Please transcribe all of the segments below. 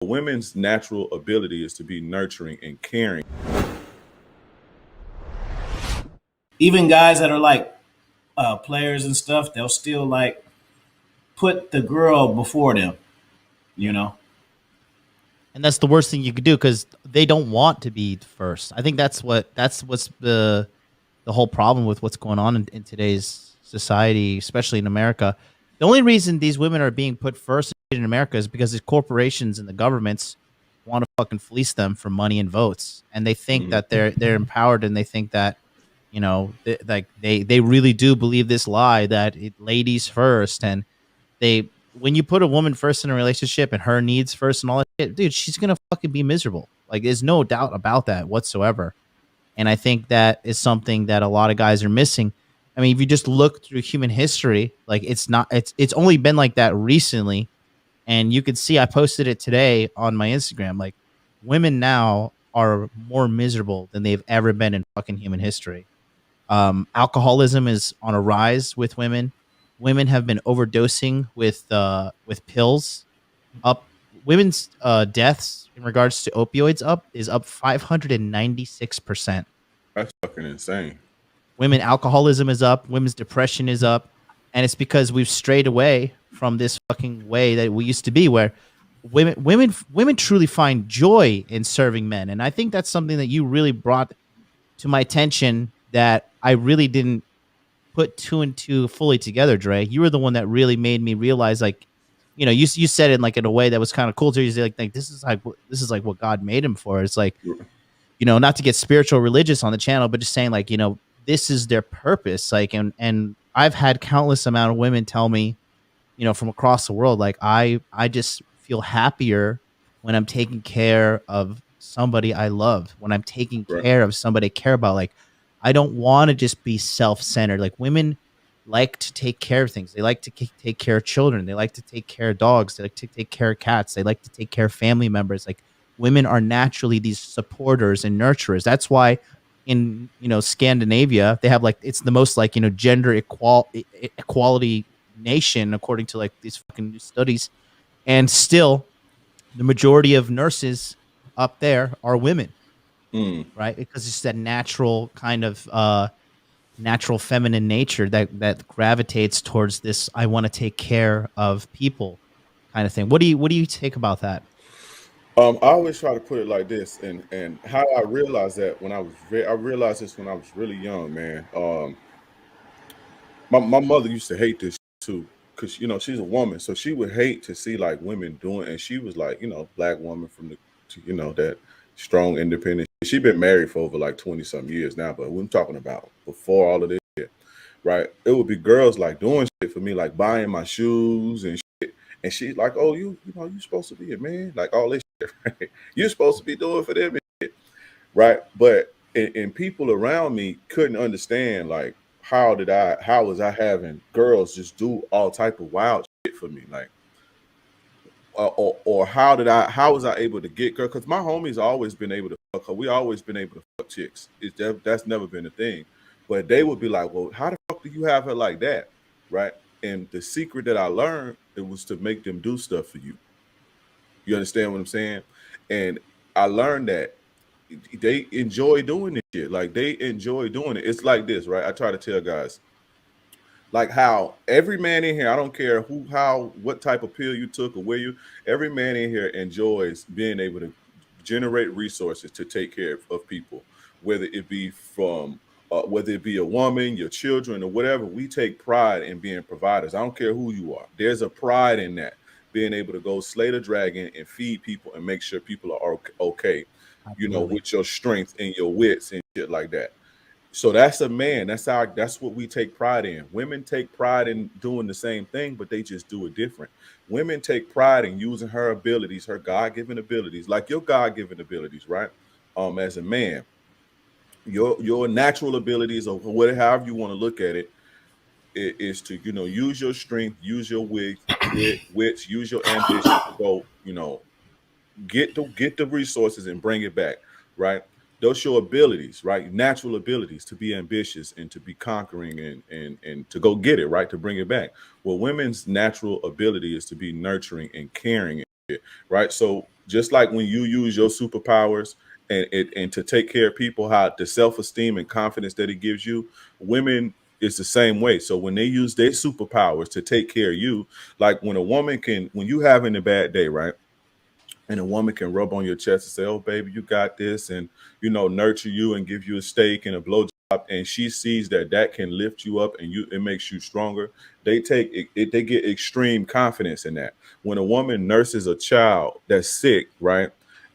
women's natural ability is to be nurturing and caring. Even guys that are like players and stuff, they'll still like put the girl before them. You know. And that's the worst thing you could do because they don't want to be first. I think what's the whole problem with what's going on in today's society, especially in America. The only reason these women are being put first in America is because the corporations and the governments want to fucking fleece them for money and votes, and they think that they're empowered, and they think that they really do believe this lie that ladies first, and when you put a woman first in a relationship and her needs first and all that shit, dude, she's gonna fucking be miserable. Like, there's no doubt about that whatsoever. And I think that is something that a lot of guys are missing. I mean, if you just look through human history, like it's only been like that recently. And you could see, I posted it today on my Instagram, like women now are more miserable than they've ever been in fucking human history. Alcoholism is on a rise with women. Women have been overdosing with pills. Women's deaths in regards to opioids is up 596%. That's fucking insane. Women alcoholism is up. Women's depression is up, and it's because we've strayed away from this fucking way that we used to be, where women truly find joy in serving men. And I think that's something that you really brought to my attention that I really didn't put two and two fully together, Dre. You were the one that really made me realize, like, you know, you said it like in a way that was kind of cool to you. Like this is like what God made him for. It's like, you know, not to get spiritual religious on the channel, but just saying, like, you know, this is their purpose. Like, and I've had countless amount of women tell me, you know, from across the world, like, I just feel happier when I'm taking care of somebody I love, when I'm taking care of somebody I care about. Like, I don't want to just be self-centered. Like, women like to take care of things. They like to take care of children. They like to take care of dogs. They like to take care of cats. They like to take care of family members. Like, women are naturally these supporters and nurturers. That's why in, you know, Scandinavia, they have, like, it's the most, like, you know, gender equality nation, according to, like, these fucking new studies. And still, the majority of nurses up there are women, right? Because it's that natural kind of natural feminine nature that gravitates towards this, I want to take care of people kind of thing. What do you take about that? I always try to put it like this, and how I realized that when I realized this when I was really young, man. My mother used to hate this too, because, you know, she's a woman, so she would hate to see like women doing, and she was like, you know, black woman from you know, that strong, independent. She's been married for over like 20 some years now, but we're talking about before all of this shit, right? It would be girls like doing shit for me, like buying my shoes and shit, and she's like, oh, you know, you're supposed to be a man, like all this shit, right? You're supposed to be doing for them and shit, right? But and people around me couldn't understand, like, how was I having girls just do all type of wild shit for me, like, or how was I able to get girl? Because my homies always been able to fuck her. We always been able to fuck chicks. That's never been a thing. But they would be like, well, how the fuck do you have her like that, right? And the secret that I learned, it was to make them do stuff for you. You understand what I'm saying? And I learned that they enjoy doing this shit. Like, they enjoy doing it. It's like this, right? I try to tell guys, like, how every man in here, I don't care what type of pill you took or every man in here enjoys being able to generate resources to take care of people, whether it be whether it be a woman, your children, or whatever. We take pride in being providers. I don't care who you are. There's a pride in that, being able to go slay the dragon and feed people and make sure people are okay, you know, with your strength and your wits and shit like that. So that's a man. That's what we take pride in. Women take pride in doing the same thing, but they just do it different. Women take pride in using her abilities, her God-given abilities, like your God-given abilities, right? As a man, your natural abilities, or whatever, however you want to look at it, is to, you know, use your strength, use your wits, use your ambition to go, you know, get the resources and bring it back, right? Those your abilities, right? Natural abilities to be ambitious and to be conquering and to go get it, right? To bring it back. Well, women's natural ability is to be nurturing and caring, right? So just like when you use your superpowers and to take care of people, how the self-esteem and confidence that it gives you, women is the same way. So when they use their superpowers to take care of you, like when a woman can, when you having a bad day, right? And a woman can rub on your chest and say, "Oh, baby, you got this," and nurture you and give you a steak and a blowjob, and she sees that that can lift you up and it makes you stronger. They take it, they get extreme confidence in that. When a woman nurses a child that's sick, right?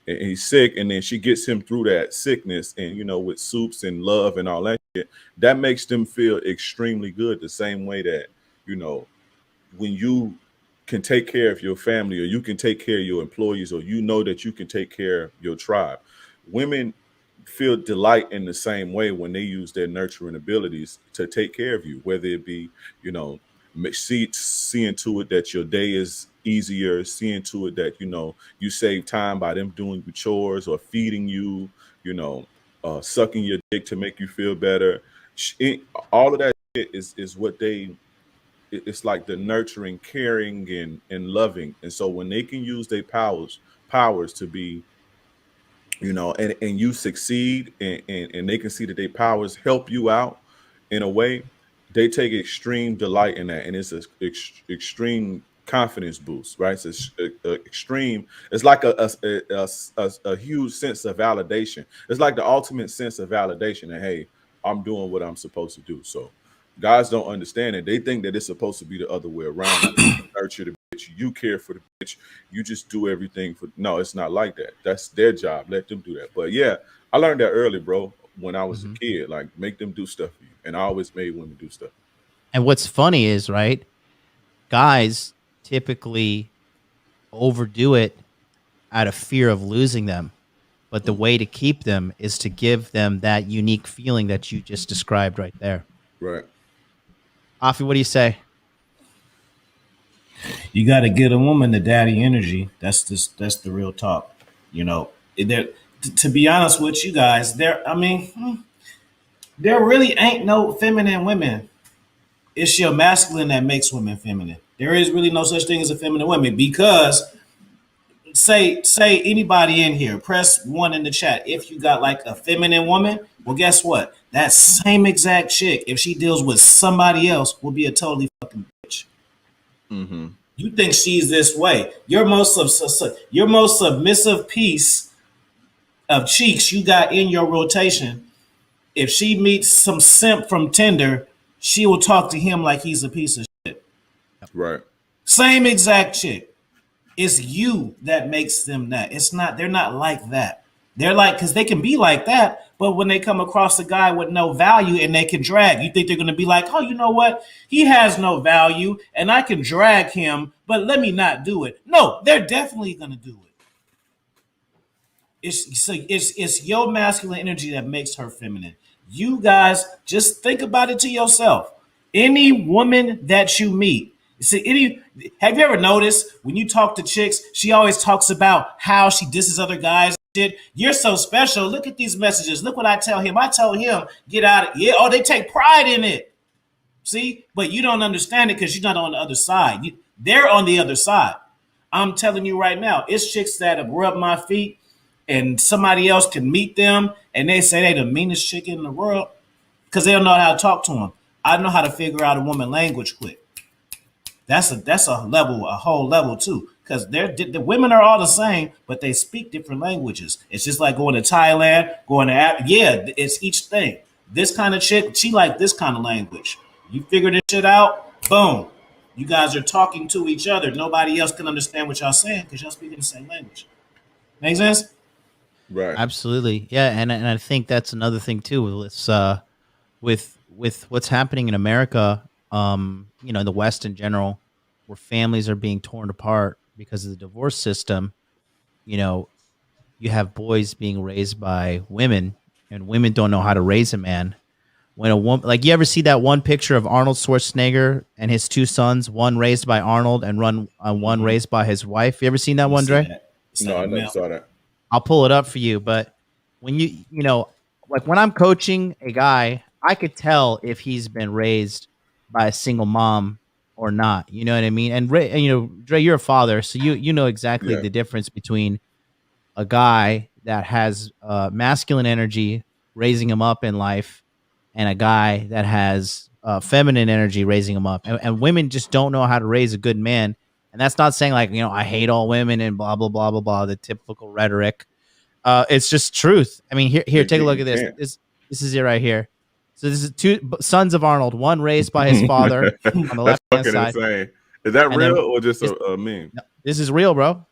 And he's sick, and then she gets him through that sickness, and with soups and love and all that shit, that makes them feel extremely good. The same way that you know when you can take care of your family, or you can take care of your employees, or that you can take care of your tribe. Women feel delight in the same way when they use their nurturing abilities to take care of you, whether it be, you know, seeing to it that your day is easier, seeing to it that, you save time by them doing your chores or feeding you, sucking your dick to make you feel better. All of that shit is what it's like the nurturing, caring, and loving. And so when they can use their powers to be, and you succeed, and they can see that their powers help you out in a way, they take extreme delight in that, and it's an extreme confidence boost, right? It's extreme. It's like a huge sense of validation. It's like the ultimate sense of validation that, hey, I'm doing what I'm supposed to do. So guys don't understand it. They think that it's supposed to be the other way around. Like, you nurture the bitch, you care for the bitch, you just do everything for. No, it's not like that. That's their job. Let them do that. But yeah, I learned that early, bro. When I was a kid, like, make them do stuff for you, and I always made women do stuff. And what's funny is, right, guys typically overdo it out of fear of losing them. But the way to keep them is to give them that unique feeling that you just described right there. Right. Afi, what do you say? You got to get a woman the daddy energy. That's the real talk. There. To be honest with you guys, there really ain't no feminine women. It's your masculine that makes women feminine. There is really no such thing as a feminine woman, because say anybody in here, press 1 in the chat if you got like a feminine woman. Well, guess what? That same exact chick, if she deals with somebody else, will be a totally fucking bitch. Mm-hmm. You think she's this way? Your most submissive piece of cheeks you got in your rotation, if she meets some simp from Tinder, she will talk to him like he's a piece of shit. Right. Same exact chick. It's you that makes them that. It's not. They're not like that. They're like, because they can be like that, but when they come across a guy with no value and they can drag, you think they're going to be like, oh, you know what? He has no value and I can drag him, but let me not do it. No, they're definitely going to do it. It's your masculine energy that makes her feminine. You guys just think about it to yourself. Any woman that you meet, have you ever noticed when you talk to chicks, she always talks about how she disses other guys. Shit, you're so special. Look at these messages. Look what I tell him. I tell him, get out of yeah. Oh, they take pride in it. See, but you don't understand it because you're not on the other side. They're on the other side. I'm telling you right now, it's chicks that have rubbed my feet, and somebody else can meet them, and they say they the meanest chick in the world because they don't know how to talk to them. I know how to figure out a woman language quick. That's a level, a whole level too, because the women are all the same, but they speak different languages. It's just like going to Thailand, going to it's each thing. This kind of chick, she like this kind of language. You figure this shit out, boom. You guys are talking to each other. Nobody else can understand what y'all saying because y'all speaking the same language. Make sense? Right. Absolutely. Yeah, and I think that's another thing too with what's happening in America, in the West in general, where families are being torn apart because of the divorce system. You have boys being raised by women, and women don't know how to raise a man. When a woman, like, you ever see that one picture of Arnold Schwarzenegger and his 2 sons, one raised by Arnold and one raised by his wife? You ever seen that one, Dre? No, I never saw that. I'll pull it up for you. But when like when I'm coaching a guy, I could tell if he's been raised by a single mom or not. You know what I mean? And Dre, you're a father, so you know exactly the difference between a guy that has masculine energy raising him up in life, and a guy that has feminine energy raising him up. And women just don't know how to raise a good man. And that's not saying like, I hate all women and blah blah blah blah blah, the typical rhetoric. It's just truth. I mean, here, take a look You at this. can't. This is it right here. So this is two sons of Arnold, one raised by his father on the That's left hand fucking side. insane. Is that And real then or just a meme? no, this is real, bro.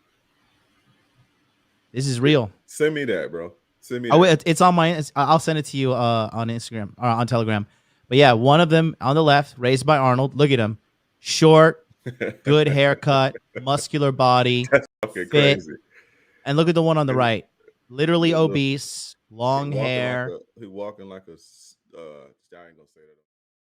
This is real. Send me that, bro. Send me Oh, that. it's on my. I'll send it to you on Instagram or on Telegram. But yeah, one of them on the left, raised by Arnold. Look at him, short, good haircut, muscular body, That's fucking fit. crazy. And look at the one on the right, literally Yeah, look. obese, long hair. He walking like a. I ain't gonna say that.